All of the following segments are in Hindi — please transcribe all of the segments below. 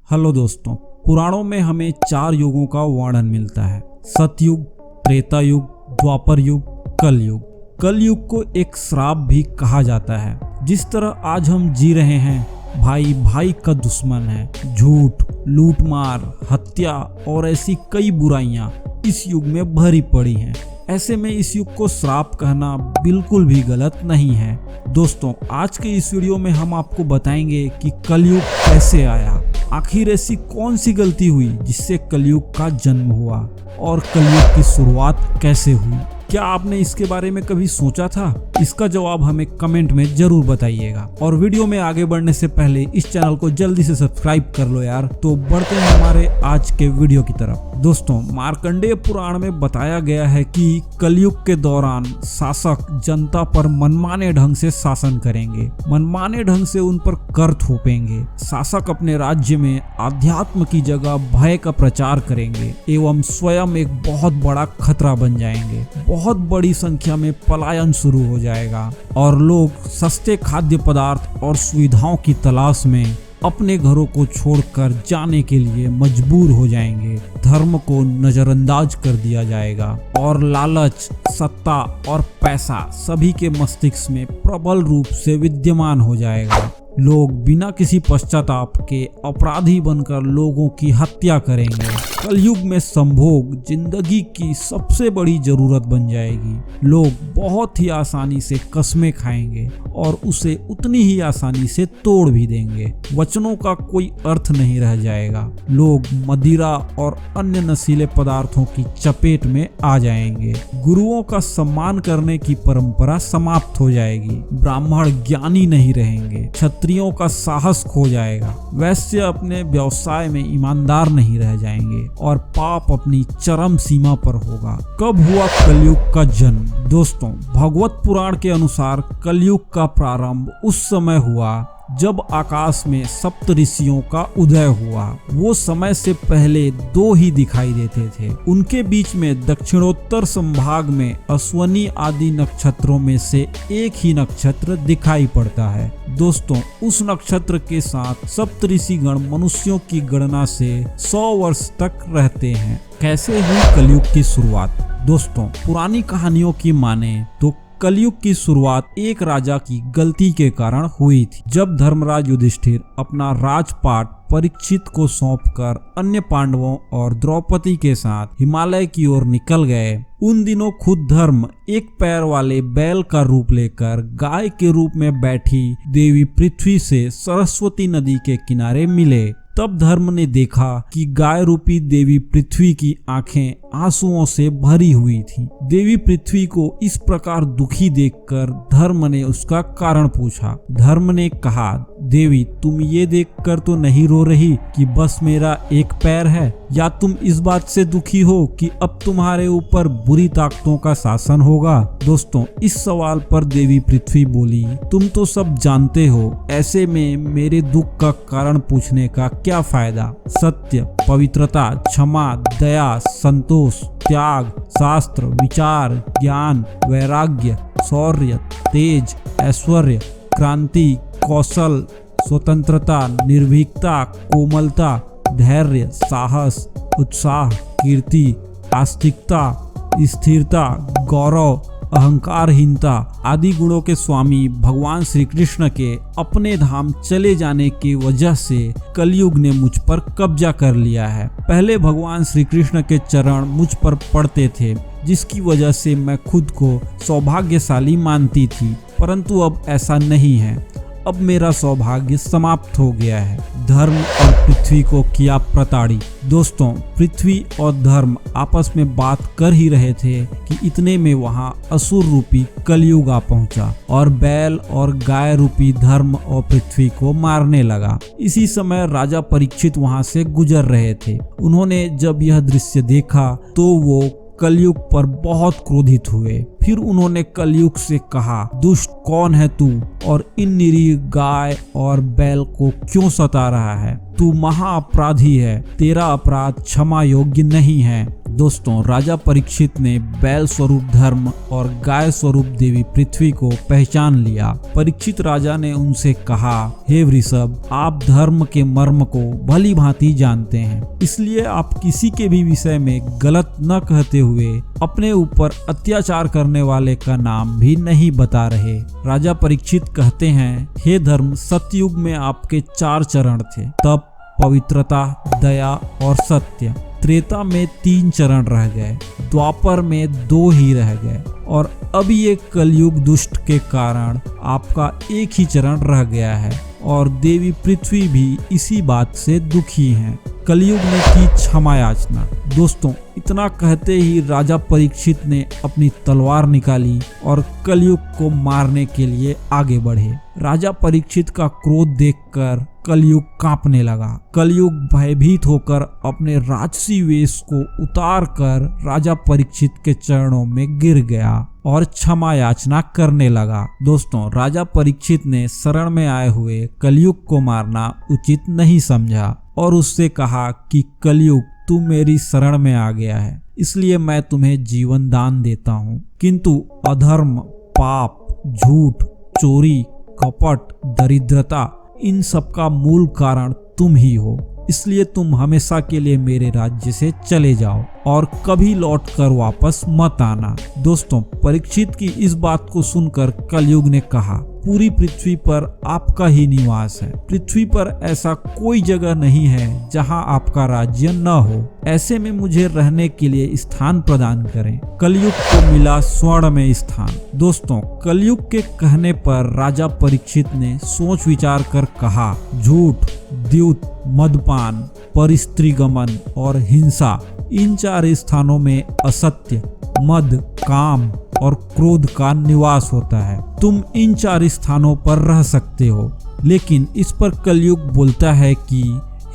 हेलो दोस्तों, पुराणों में हमें 4 युगों का वर्णन मिलता है। सतयुग, त्रेता युग, द्वापर युग, कलयुग। कलयुग को एक श्राप भी कहा जाता है। जिस तरह आज हम जी रहे हैं, भाई भाई का दुश्मन है। झूठ, लूटमार, हत्या और ऐसी कई बुराइयां इस युग में भरी पड़ी हैं। ऐसे में इस युग को श्राप कहना बिल्कुल भी गलत नहीं है। दोस्तों, आज के इस वीडियो में हम आपको बताएंगे कि कलयुग कैसे आया, आखिर ऐसी कौन सी गलती हुई जिससे कलयुग का जन्म हुआ और कलयुग की शुरुआत कैसे हुई। क्या आपने इसके बारे में कभी सोचा था? इसका जवाब हमें कमेंट में जरूर बताइएगा। और वीडियो में आगे बढ़ने से पहले इस चैनल को जल्दी से सब्सक्राइब कर लो यार। तो बढ़ते हैं हमारे आज के वीडियो की तरफ। दोस्तों, मार्कंडेय पुराण में बताया गया है कि कलयुग के दौरान शासक जनता पर मनमाने ढंग से शासन करेंगे, मनमाने ढंग से उन पर कर थोपेंगे। शासक अपने राज्य में आध्यात्म की जगह भय का प्रचार करेंगे एवं स्वयं एक बहुत बड़ा खतरा बन जाएंगे। बहुत बड़ी संख्या में पलायन शुरू हो जाएगा और लोग सस्ते खाद्य पदार्थ और सुविधाओं की तलाश में अपने घरों को छोड़कर जाने के लिए मजबूर हो जाएंगे। धर्म को नजरअंदाज कर दिया जाएगा और लालच, सत्ता और पैसा सभी के मस्तिष्क में प्रबल रूप से विद्यमान हो जाएगा। लोग बिना किसी पश्चाताप के अपराधी बनकर लोगों की हत्या करेंगे। कलयुग में संभोग जिंदगी की सबसे बड़ी जरूरत बन जाएगी। लोग बहुत ही आसानी से कस्में खाएंगे और उसे उतनी ही आसानी से तोड़ भी देंगे। वचनों का कोई अर्थ नहीं रह जाएगा। लोग मदिरा और अन्य नशीले पदार्थों की चपेट में आ जाएंगे। गुरुओं का सम्मान करने की परंपरा समाप्त हो जाएगी। ब्राह्मण ज्ञानी नहीं रहेंगे। क्षत्रियों का साहस खो जाएगा। वैश्य अपने व्यवसाय में ईमानदार नहीं रह जाएंगे और पाप अपनी चरम सीमा पर होगा। कब हुआ कलयुग का जन्म? दोस्तों, भगवत पुराण के अनुसार कलयुग का प्रारंभ उस समय हुआ जब आकाश में सप्त ऋषियों का उदय हुआ। वो समय से पहले 2 ही दिखाई देते थे। उनके बीच में दक्षिणोत्तर संभाग में अश्वनी आदि नक्षत्रों में से एक ही नक्षत्र दिखाई पड़ता है। दोस्तों, उस नक्षत्र के साथ सप्त ऋषि गण मनुष्यों की गणना से 100 वर्ष तक रहते हैं। कैसे हुई कलयुग की शुरुआत? दोस्तों, पुरानी कहानियों की माने तो कलयुग की शुरुआत एक राजा की गलती के कारण हुई थी। जब धर्मराज युधिष्ठिर अपना राजपाट परीक्षित को सौंपकर अन्य पांडवों और द्रौपदी के साथ हिमालय की ओर निकल गए, उन दिनों खुद धर्म एक पैर वाले बैल का रूप लेकर गाय के रूप में बैठी देवी पृथ्वी से सरस्वती नदी के किनारे मिले। तब धर्म ने देखा कि गाय रूपी देवी पृथ्वी की आंखें आंसुओं से भरी हुई थी। देवी पृथ्वी को इस प्रकार दुखी देखकर धर्म ने उसका कारण पूछा। धर्म ने कहा, देवी, तुम ये देखकर तो नहीं रो रही कि बस मेरा एक पैर है, या तुम इस बात से दुखी हो कि अब तुम्हारे ऊपर बुरी ताकतों का शासन होगा? दोस्तों, इस सवाल पर देवी पृथ्वी बोली, तुम तो सब जानते हो, ऐसे में मेरे दुख का कारण पूछने का क्या फायदा? सत्य, पवित्रता, क्षमा, दया, संतोष, त्याग, शास्त्र, विचार, ज्ञान, वैराग्य, शौर्य, तेज, ऐश्वर्य, क्रांति, कौशल, स्वतंत्रता, निर्भीकता, कोमलता, धैर्य, साहस, उत्साह, कीर्ति, आस्तिकता, स्थिरता, गौरव, अहंकारहीनता आदि गुणों के स्वामी भगवान श्री कृष्ण के अपने धाम चले जाने की वजह से कलयुग ने मुझ पर कब्जा कर लिया है। पहले भगवान श्री कृष्ण के चरण मुझ पर पड़ते थे, जिसकी वजह से मैं खुद को सौभाग्यशाली मानती थी, परंतु अब ऐसा नहीं है। अब मेरा सौभाग्य समाप्त हो गया है। धर्म और पृथ्वी को किया प्रताड़ित। दोस्तों, पृथ्वी और धर्म आपस में बात कर ही रहे थे कि इतने में वहां असुर रूपी कलयुग आ पहुंचा और बैल और गाय रूपी धर्म और पृथ्वी को मारने लगा। इसी समय राजा परीक्षित वहां से गुजर रहे थे। उन्होंने जब यह दृश्य देखा तो वो कलयुग पर बहुत क्रोधित हुए। फिर उन्होंने कलयुग से कहा, दुष्ट कौन है तू और इन निरीह गाय और बैल को क्यों सता रहा है? तू महाअपराधी है, तेरा अपराध क्षमा योग्य नहीं है। दोस्तों, राजा परीक्षित ने बैल स्वरूप धर्म और गाय स्वरूप देवी पृथ्वी को पहचान लिया। परीक्षित राजा ने उनसे कहा, हे वृषभ, आप धर्म के मर्म को भली भांति जानते हैं, इसलिए आप किसी के भी विषय में गलत न कहते हुए अपने ऊपर अत्याचार करने वाले का नाम भी नहीं बता रहे। राजा परीक्षित कहते हैं, हे धर्म, सतयुग में आपके 4 चरण थे, तप, पवित्रता, दया और सत्य। त्रेता में 3 चरण रह गए, द्वापर में 2 ही रह गए और अब ये कलयुग दुष्ट के कारण आपका 1 ही चरण रह गया है और देवी पृथ्वी भी इसी बात से दुखी हैं। कलयुग ने की क्षमा याचना। दोस्तों, इतना कहते ही राजा परीक्षित ने अपनी तलवार निकाली और कलयुग को मारने के लिए आगे बढ़े। राजा परीक्षित का क्रोध देखकर कलयुग कांपने लगा। कलयुग भयभीत होकर अपने राजसी वेश को उतार कर राजा परीक्षित के चरणों में गिर गया और क्षमा याचना करने लगा। दोस्तों, राजा परीक्षित ने शरण में आए हुए कलयुग को मारना उचित नहीं समझा और उससे कहा कि कलयुग, तू मेरी शरण में आ गया है, इसलिए मैं तुम्हें जीवन दान देता हूँ, किंतु अधर्म, पाप, झूठ, चोरी, कपट, दरिद्रता, इन सब का मूल कारण तुम ही हो, इसलिए तुम हमेशा के लिए मेरे राज्य से चले जाओ और कभी लौटकर वापस मत आना। दोस्तों, परीक्षित की इस बात को सुनकर कलयुग ने कहा, पूरी पृथ्वी पर आपका ही निवास है। पृथ्वी पर ऐसा कोई जगह नहीं है जहां आपका राज्य न हो। ऐसे में मुझे रहने के लिए स्थान प्रदान करें। कलयुग को मिला स्वर्ण में स्थान। दोस्तों, कलयुग के कहने पर राजा परीक्षित ने सोच विचार कर कहा, झूठ, द्यूत, मदपान, परिस्त्रीगमन और हिंसा, इन 4 स्थानों में असत्य, मद, काम और क्रोध का निवास होता है। तुम इन 4 स्थानों पर रह सकते हो। लेकिन इस पर कलयुग बोलता है कि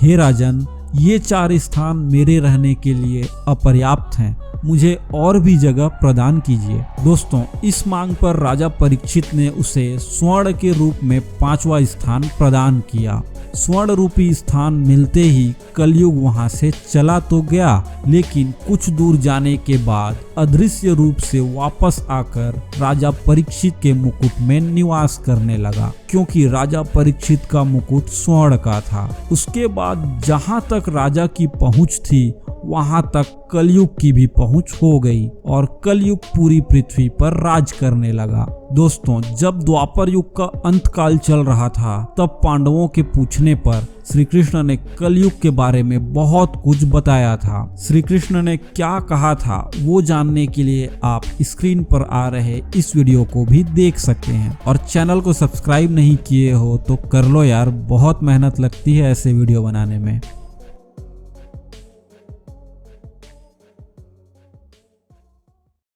हे राजन, ये 4 स्थान मेरे रहने के लिए अपर्याप्त हैं, मुझे और भी जगह प्रदान कीजिए। दोस्तों, इस मांग पर राजा परीक्षित ने उसे स्वर्ण के रूप में 5वां स्थान प्रदान किया। स्वर्ण रूपी स्थान मिलते ही कलयुग वहां से चला तो गया, लेकिन कुछ दूर जाने के बाद अदृश्य रूप से वापस आकर राजा परीक्षित के मुकुट में निवास करने लगा, क्योंकि राजा परीक्षित का मुकुट स्वर्ण का था। उसके बाद जहां तक राजा की पहुंच थी, वहां तक कलयुग की भी पहुंच हो गई और कलयुग पूरी पृथ्वी पर राज करने लगा। दोस्तों, जब द्वापर युग का अंत काल चल रहा था, तब पांडवों के पूछने पर श्री कृष्ण ने कलयुग के बारे में बहुत कुछ बताया था। श्री कृष्ण ने क्या कहा था वो जानने के लिए आप स्क्रीन पर आ रहे इस वीडियो को भी देख सकते हैं और चैनल को सब्सक्राइब नहीं किए हो तो कर लो यार, बहुत मेहनत लगती है ऐसे वीडियो बनाने में।